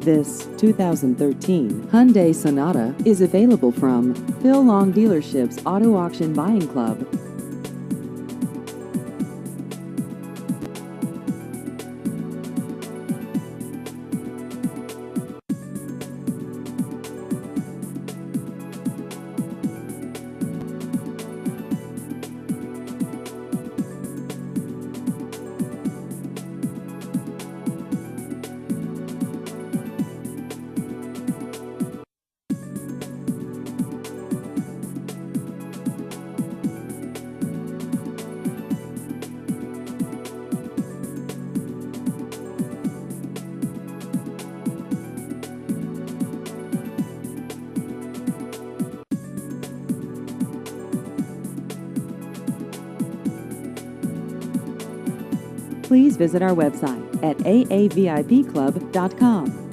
This 2013 Hyundai Sonata is available from Phil Long Dealerships Auto Auction Buying Club. Please visit our website at aavipclub.com.